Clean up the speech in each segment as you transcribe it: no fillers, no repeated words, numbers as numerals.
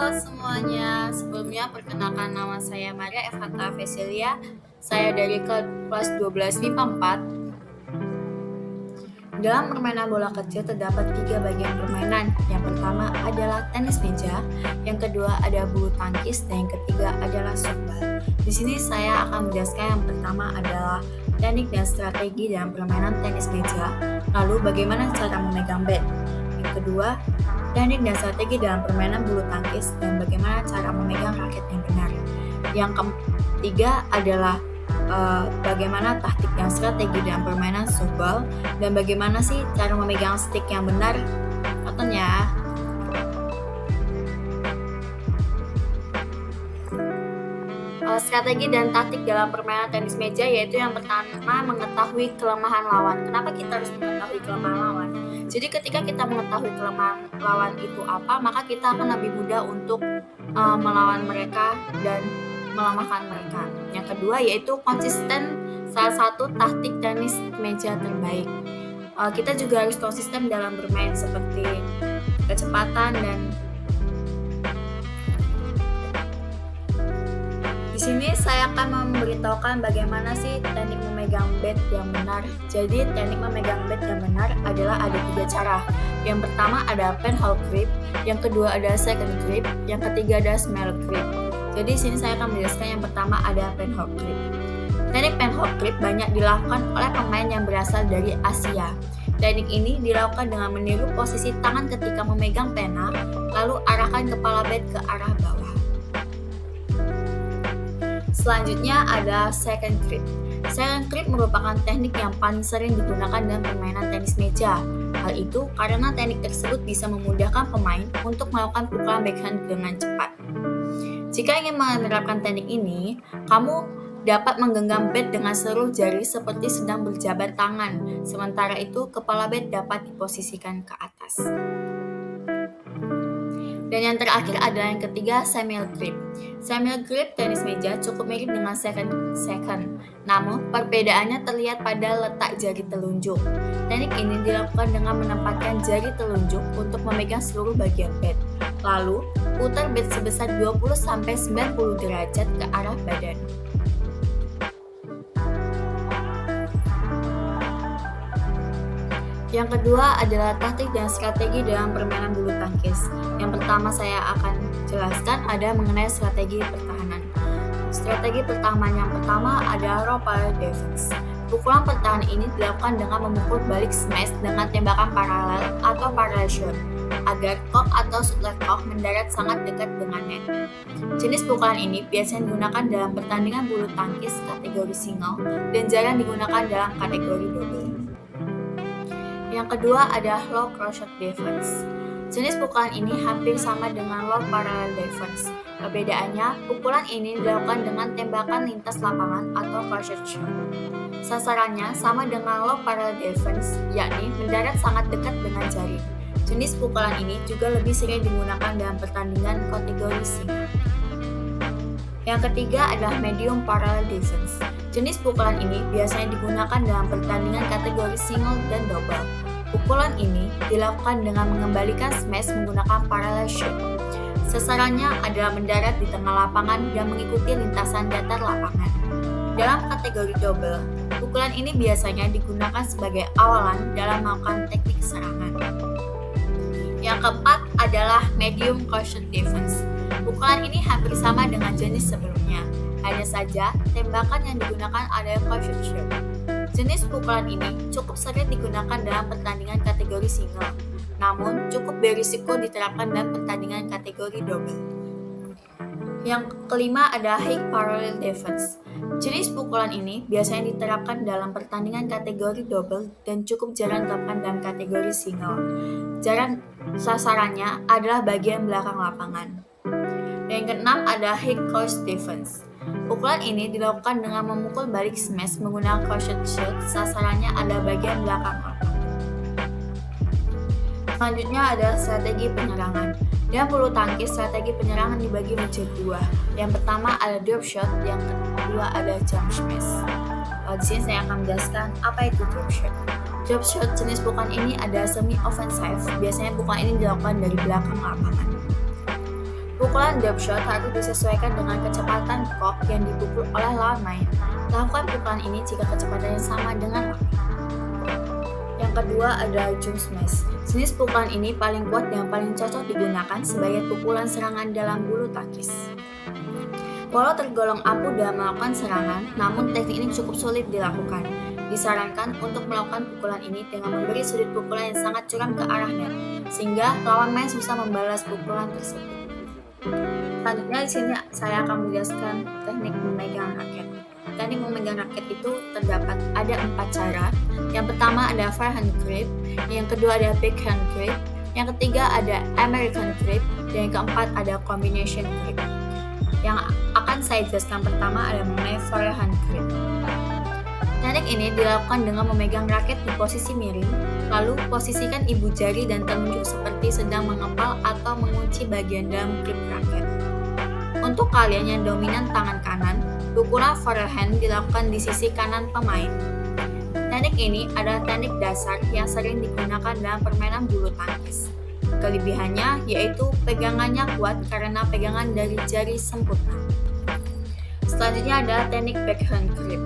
Halo semuanya, sebelumnya perkenalkan nama saya Maria Evanta Veselia. Saya dari kelas 12 MIPA 4. Dalam permainan bola kecil terdapat 3 bagian permainan. Yang pertama adalah tenis meja, yang kedua ada bulu tangkis, dan yang ketiga adalah softball. Di sini saya akan menjelaskan yang pertama adalah teknik dan strategi dalam permainan tenis meja, lalu bagaimana cara memegang bat. Yang kedua, teknik dan strategi dalam permainan bulu tangkis dan bagaimana cara memegang raket yang benar. Yang ketiga adalah bagaimana taktik dan strategi dalam permainan softball dan bagaimana sih cara memegang stick yang benar. Tonton ya. Strategi dan taktik dalam permainan tenis meja yaitu yang pertama mengetahui kelemahan lawan. Kenapa kita harus mengetahui kelemahan lawan? Jadi ketika kita mengetahui kelemahan lawan itu apa, maka kita akan lebih mudah untuk melawan mereka dan melemahkan mereka. Yang kedua yaitu konsisten, salah satu taktik tenis meja terbaik. Kita juga harus konsisten dalam bermain seperti kecepatan dan di sini saya akan memberitahukan bagaimana sih teknik memegang bat yang benar. Jadi teknik memegang bat yang benar adalah ada 3 cara. Yang pertama ada pinhole grip, yang kedua ada second grip, yang ketiga ada small grip. Jadi sini saya akan menjelaskan yang pertama ada pinhole grip. Teknik pinhole grip banyak dilakukan oleh pemain yang berasal dari Asia. Teknik ini dilakukan dengan meniru posisi tangan ketika memegang pena, lalu arahkan kepala bat ke arah bawah. Selanjutnya ada second grip. Second grip merupakan teknik yang paling sering digunakan dalam permainan tenis meja. Hal itu karena teknik tersebut bisa memudahkan pemain untuk melakukan pukulan backhand dengan cepat. Jika ingin menerapkan teknik ini, kamu dapat menggenggam bat dengan seluruh jari seperti sedang berjabat tangan. Sementara itu, kepala bat dapat diposisikan ke atas. Dan yang terakhir adalah yang ketiga, semi grip. Semi grip tenis meja cukup mirip dengan second, namun perbedaannya terlihat pada letak jari telunjuk. Teknik ini dilakukan dengan menempatkan jari telunjuk untuk memegang seluruh bagian bat. Lalu, putar bat sebesar 20-90 derajat ke arah badan. Yang kedua adalah taktik dan strategi dalam permainan bulu tangkis. Yang pertama saya akan jelaskan ada mengenai strategi pertahanan. Strategi pertahanan yang pertama adalah roll parallel defense. Pukulan pertahanan ini dilakukan dengan memukul balik smash dengan tembakan paralel atau parallel shot agar cock atau shuttlecock mendarat sangat dekat dengan net. Jenis pukulan ini biasanya digunakan dalam pertandingan bulu tangkis kategori single dan jarang digunakan dalam kategori double. Yang kedua adalah low cross shot defense. Jenis pukulan ini hampir sama dengan low parallel defense. Perbedaannya, pukulan ini dilakukan dengan tembakan lintas lapangan atau cross shot. Sasarannya sama dengan low parallel defense, yakni mendarat sangat dekat dengan jari. Jenis pukulan ini juga lebih sering digunakan dalam pertandingan kategori single. Yang ketiga adalah medium parallel defense. Jenis pukulan ini biasanya digunakan dalam pertandingan kategori single dan double. Pukulan ini dilakukan dengan mengembalikan smash menggunakan parallel shot. Sasarannya adalah mendarat di tengah lapangan dan mengikuti lintasan datar lapangan. Dalam kategori double, pukulan ini biasanya digunakan sebagai awalan dalam melakukan teknik serangan. Yang keempat adalah medium cross shot defense. Pukulan ini hampir sama dengan jenis sebelumnya. Hanya saja, tembakan yang digunakan adalah cross shot. Jenis pukulan ini cukup sering digunakan dalam pertandingan kategori single, namun cukup berisiko diterapkan dalam pertandingan kategori double. Yang kelima adalah high parallel defense. Jenis pukulan ini biasanya diterapkan dalam pertandingan kategori double dan cukup jarang diterapkan dalam kategori single. Jarang sasarannya adalah bagian belakang lapangan. Yang keenam ada high cross defense. Pukulan ini dilakukan dengan memukul balik smash menggunakan cross shot. Sasarannya adalah bagian belakang lapangan. Selanjutnya ada strategi penyerangan. Dalam bulu tangkis, strategi penyerangan dibagi menjadi 2. Yang pertama ada drop shot, yang kedua ada jump smash. Di sini saya akan menjelaskan apa itu drop shot. Drop shot jenis pukulan ini ada semi offensive. Biasanya pukulan ini dilakukan dari belakang lapangan. Pukulan drop shot harus disesuaikan dengan kecepatan kok yang dipukul oleh lawan main. Lakukan pukulan ini jika kecepatannya sama dengan lawan. Yang kedua ada jump smash. Jenis pukulan ini paling kuat dan paling cocok digunakan sebagai pukulan serangan dalam bulu tangkis. Walau tergolong ampuh dalam melakukan serangan, namun teknik ini cukup sulit dilakukan. Disarankan untuk melakukan pukulan ini dengan memberi sudut pukulan yang sangat curam ke arah net, sehingga lawan main susah membalas pukulan tersebut. Selanjutnya di sini saya akan menjelaskan teknik memegang raket. Teknik memegang raket itu terdapat ada 4 cara. Yang pertama ada forehand grip, yang kedua ada backhand grip, yang ketiga ada American grip, dan yang keempat ada combination grip. Yang akan saya jelaskan pertama ada mengenai forehand grip. Teknik ini dilakukan dengan memegang raket di posisi miring, lalu posisikan ibu jari dan telunjuk seperti sedang mengepal atau mengunci bagian dalam grip raket. Untuk kalian yang dominan tangan kanan, pukulan forehand dilakukan di sisi kanan pemain. Teknik ini adalah teknik dasar yang sering digunakan dalam permainan bulu tangkis. Kelebihannya yaitu pegangannya kuat karena pegangan dari jari sempurna. Selanjutnya adalah teknik backhand grip,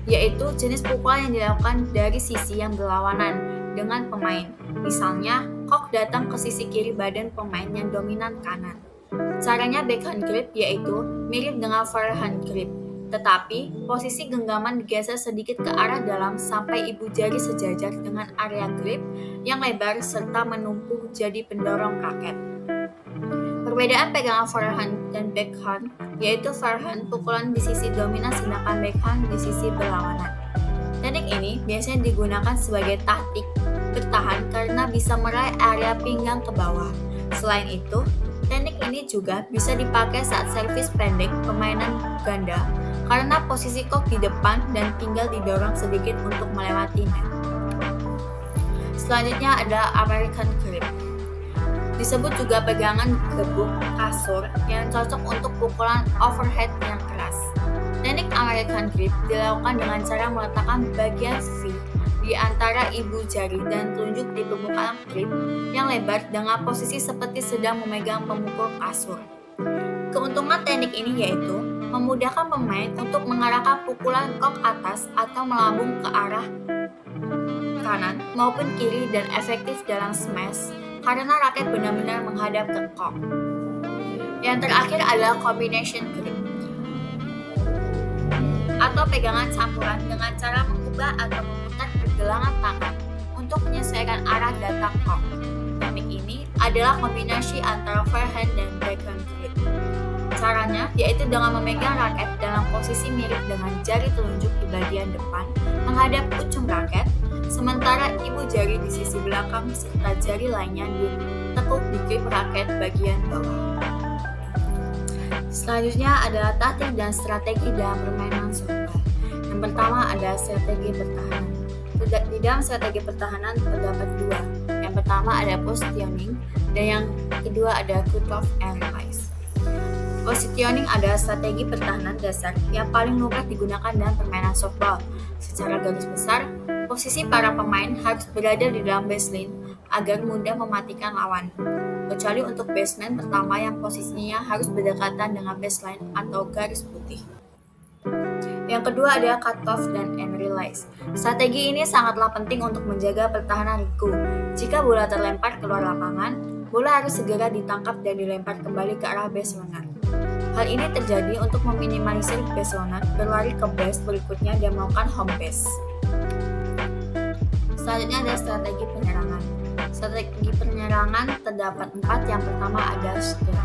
yaitu jenis pukulan yang dilakukan dari sisi yang berlawanan dengan pemain. Misalnya, kok datang ke sisi kiri badan pemain yang dominan kanan. Caranya backhand grip yaitu mirip dengan forehand grip, tetapi posisi genggaman digeser sedikit ke arah dalam sampai ibu jari sejajar dengan area grip yang lebar serta menumpuh jadi pendorong raket. Perbedaan pegangan forehand dan backhand yaitu forehand pukulan di sisi dominan sedangkan backhand di sisi berlawanan. Teknik ini biasanya digunakan sebagai taktik bertahan karena bisa meraih area pinggang ke bawah. Selain itu, teknik ini juga bisa dipakai saat servis pendek permainan ganda karena posisi kok di depan dan tinggal didorong sedikit untuk melewati net. Selanjutnya ada American grip. Disebut juga pegangan gebuk kasur yang cocok untuk pukulan overhead yang keras. Teknik American grip dilakukan dengan cara meletakkan bagian V di antara ibu jari dan telunjuk di permukaan grip yang lebar dengan posisi seperti sedang memegang pemukul kasur. Keuntungan teknik ini yaitu memudahkan pemain untuk mengarahkan pukulan kok atas atau melambung ke arah kanan maupun kiri dan efektif dalam smash karena raket benar-benar menghadap ke kok. Yang terakhir adalah combination grip atau pegangan campuran dengan cara mengubah atau memutar pergelangan tangan untuk menyesuaikan arah datang kok. Teknik ini adalah kombinasi antara forehand dan backhand grip. Caranya yaitu dengan memegang raket dalam posisi mirip dengan jari telunjuk di bagian depan menghadap ujung raket, sementara ibu jari di sisi belakang serta jari lainnya ditekuk di grip raket bagian bawah. Selanjutnya adalah taktik dan strategi dalam permainan softball. Yang pertama ada strategi pertahanan. Di dalam strategi pertahanan terdapat dua. Yang pertama ada positioning dan yang kedua ada cut-off and release. Positioning adalah strategi pertahanan dasar yang paling lumrah digunakan dalam permainan softball. Secara garis besar, posisi para pemain harus berada di dalam baseline agar mudah mematikan lawan. Kecuali untuk baseman pertama yang posisinya harus berdekatan dengan baseline atau garis putih. Yang kedua adalah cut-off dan end release. Strategi ini sangatlah penting untuk menjaga pertahanan riku. Jika bola terlempar keluar lapangan, bola harus segera ditangkap dan dilempar kembali ke arah base runner. Hal ini terjadi untuk meminimalisir base runner berlari ke base berikutnya dan melakukan home base. Selanjutnya ada strategi penyerangan. Strategi penyerangan terdapat 4. Yang pertama ada steal.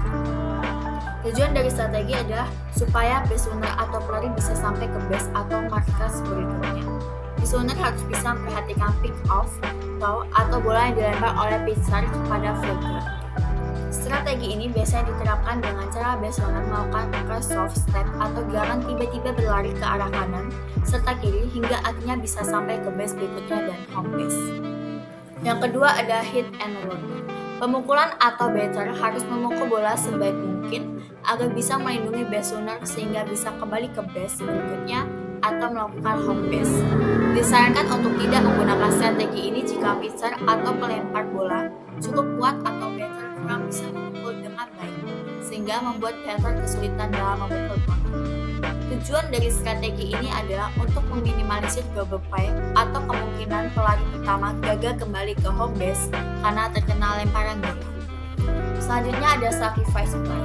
Tujuan dari strategi adalah supaya base runner atau pelari bisa sampai ke base atau markas berikutnya. Base runner harus bisa memperhatikan pick off atau bola yang dilempar oleh pitcher kepada fielder. Strategi ini biasanya diterapkan dengan cara base runner melakukan soft step atau gerakan tiba-tiba berlari ke arah kanan serta kiri hingga akhirnya bisa sampai ke base berikutnya dan home base. Yang kedua ada hit and run. Pemukulan atau batter harus memukul bola sebaik mungkin agar bisa melindungi base runner sehingga bisa kembali ke base berikutnya atau melakukan home base. Disarankan untuk tidak menggunakan strategi ini jika pitcher atau pelempar bola cukup kuat atau batter kurang bisa memukul dengan baik, sehingga membuat Peter kesulitan dalam memukul bola. Tujuan dari strategi ini adalah untuk meminimalisir double play atau kemungkinan pelari pertama gagal kembali ke home base karena terkena lemparan bola. Selanjutnya ada sacrifice play.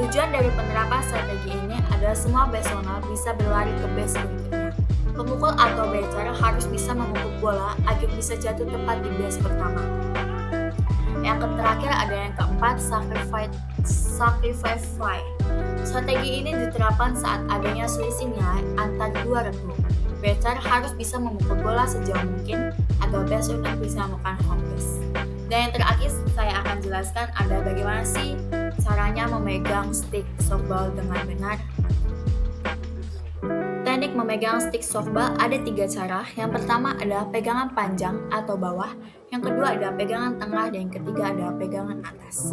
Tujuan dari penerapan strategi ini adalah semua base owner bisa berlari ke base berikutnya. Pemukul atau batter harus bisa memukul bola agar bisa jatuh tepat di base pertama. Yang terakhir ada yang keempat, sacrifice fly. Strategi ini diterapkan saat adanya selisih nilai antar dua regu. Batter harus bisa memukul bola sejauh mungkin agar base owner bisa melakukan home base. Dan yang terakhir saya akan jelaskan ada bagaimana sih caranya memegang stick softball dengan benar. Teknik memegang stick softball ada 3 cara. Yang pertama adalah pegangan panjang atau bawah, yang kedua adalah pegangan tengah, dan yang ketiga adalah pegangan atas.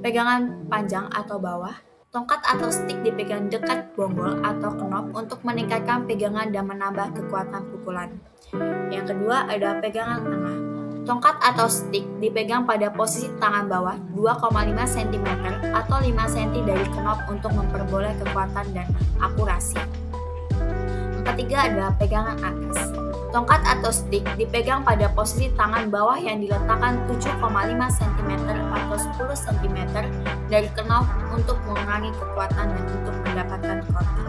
Pegangan panjang atau bawah, tongkat atau stick dipegang dekat bonggol atau knop untuk meningkatkan pegangan dan menambah kekuatan pukulan. Yang kedua adalah pegangan tengah. Tongkat atau stick dipegang pada posisi tangan bawah 2,5 cm atau 5 cm dari knop untuk memperoleh kekuatan dan akurasi. Yang ketiga adalah pegangan atas. Tongkat atau stick dipegang pada posisi tangan bawah yang diletakkan 7,5 cm atau 10 cm dari knop untuk mengurangi kekuatan dan untuk mendapatkan kontak.